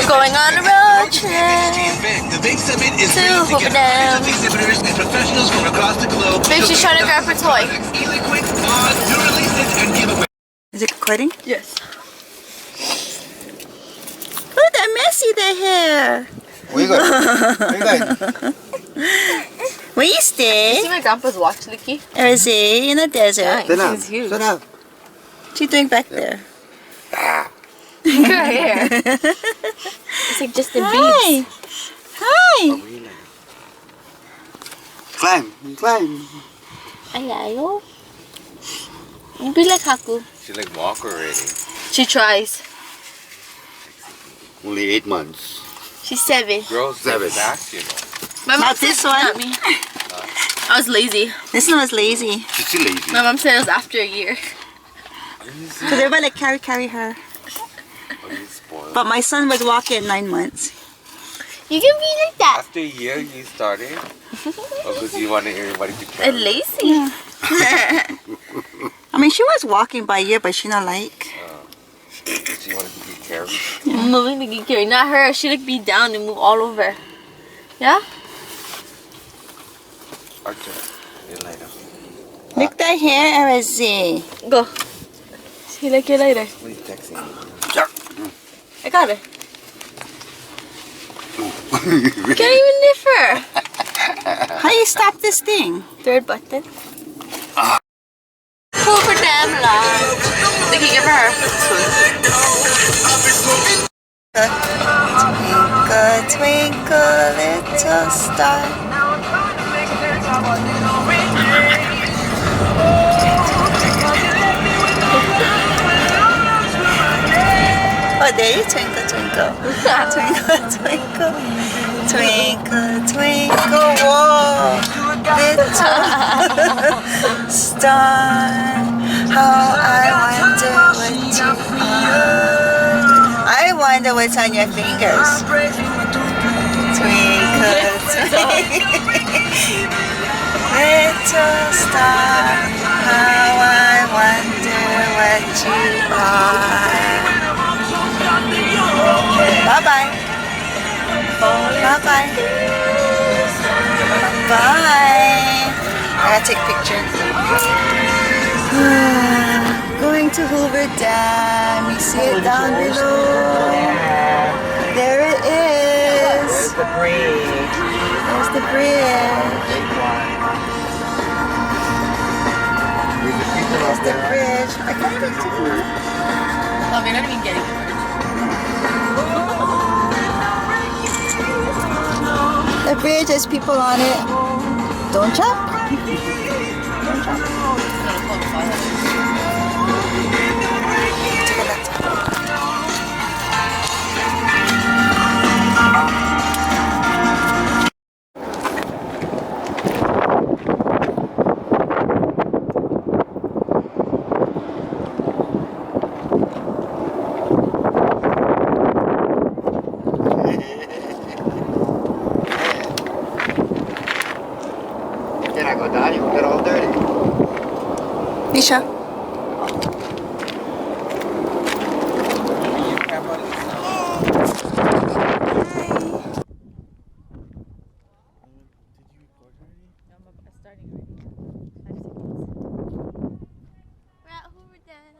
We're going on a road trip to Hoover Dam. Babe, she's trying to grab her toy. Is it recording? Yes. Look at messy the hair. Where you going? Where you going? Where you You stay? see my grandpa's watch, Liki? Erizae in the desert. Sit down. She's huge. Sit down. What's she doing back there? Look at her hair. It's like just the Hi. beads. Hi. Climb. Climb. Ayayo. Be like Haku. She like walk already. She tries. Only 8 months. She's 7. Girls 7. Fast, you know. My mom Not said- this one. Not me. I was lazy. This one was lazy. She's still lazy. My mom said it was after a year. Because everybody like carry her. Oh, you spoiled. But my son was walking at 9 months. You can be like that. After a year, you started? Or because you wanted everybody to And carry? lazy. I mean, she was walking by ear, but she not like. She wanted to be carried. Moving to get carried. Not her. She like be down and move all over. Yeah? Archer. See you later. Look at that hair, Erizae. Go. See you like you later. What are you texting? I got her. Can't even lift her. How do you stop this thing? Third button. Hoover Dam Lodge. They can give her. Twinkle, twinkle, little star. Oh, there you twinkle, twinkle. Twinkle, twinkle. Twinkle, twinkle, whoa, little star. How I wonder what you are. I wonder what's on your fingers. Twinkle, twinkle, little star. How I wonder what you are. Bye-bye. Bye-bye. Bye. I gotta take pictures. Going to Hoover Dam. You see it down below. There it is. There's the bridge. There's the bridge. There's the bridge. I can't even take it. Oh, we're not even getting it. The bridge has people on it. Don't jump. Don't jump. Take a left. Can I go down? You get all dirty. Elisha. We're at Hoover Dam.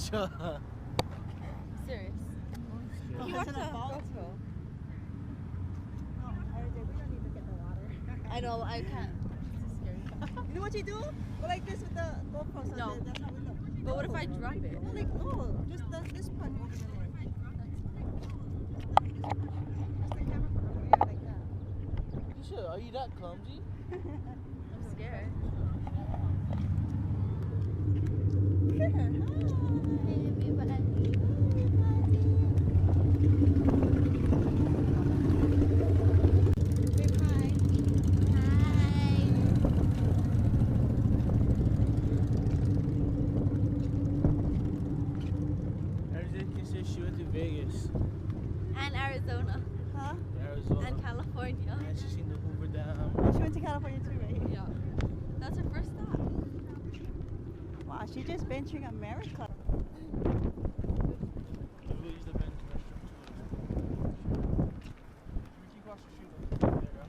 Elisha. Serious. You want to go? I know, I can't. It's scary. You know what you do? Go like this with the GoPro. So No. that's how we look. But what if I drop it? No, like, no. Just this part over there. Just the camera from over here like that. Elisha, are you that clumsy? I'm scared. Erizae can say she went to Vegas, And Arizona. Huh? Arizona, And California. and she's seen the Hoover Dam. She went to California too, right? Yeah. That's her first stop. Wow, she's just venturing America. Maybe we'll use the men's restroom too. You can wash your shoes there, yeah?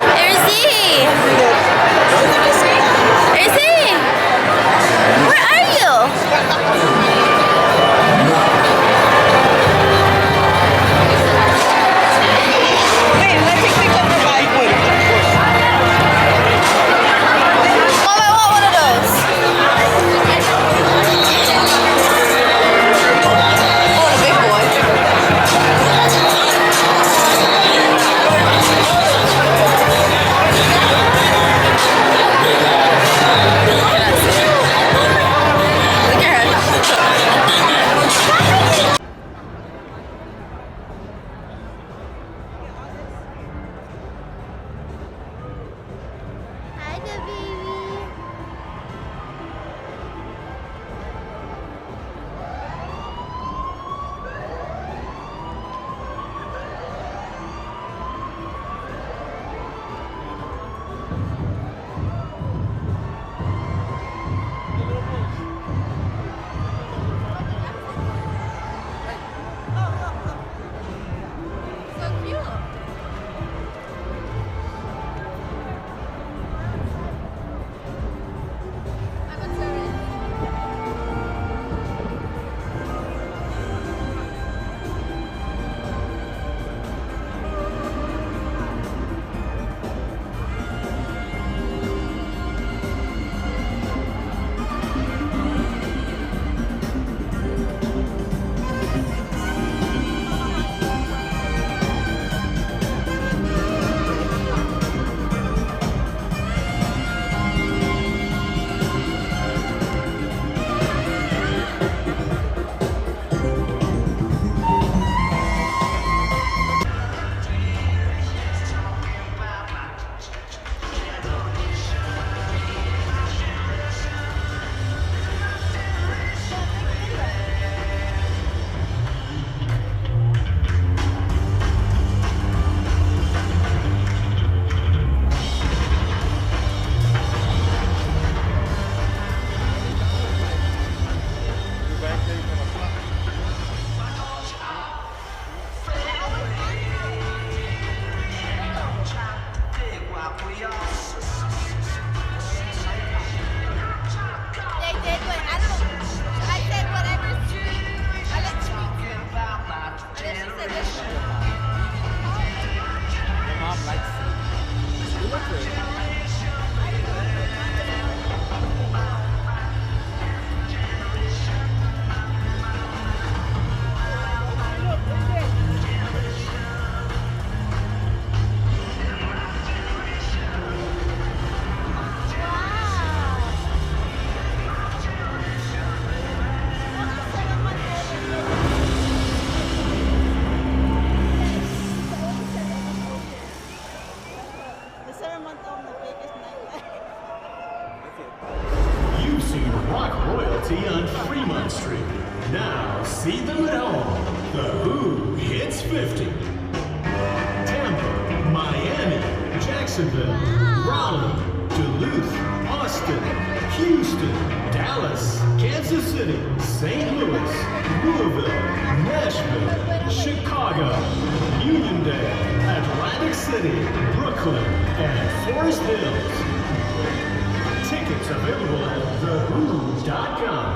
Erizae! Erizae! Where are you? Wait, let's take pictures of the bike. Mom, I want one of those. Oh, the big boy. Look at her. Hi, the baby. So cute. I'm a tourist. They did what I don't. I said whatever's true. I let tweet you. And then she said this. Your mom likes it. You look good. The 7-month-old in the biggest nightlife. You've seen rock royalty on Fremont Street. Now see them at home. The Who hits 50. Tampa, Miami, Jacksonville, Raleigh, Duluth, Austin, Houston, Dallas, Kansas City, St. Louis, Louisville, Nashville, Chicago, Uniondale, Atlantic City, Brooklyn, and Forest Hills. Tickets available at thewho.com.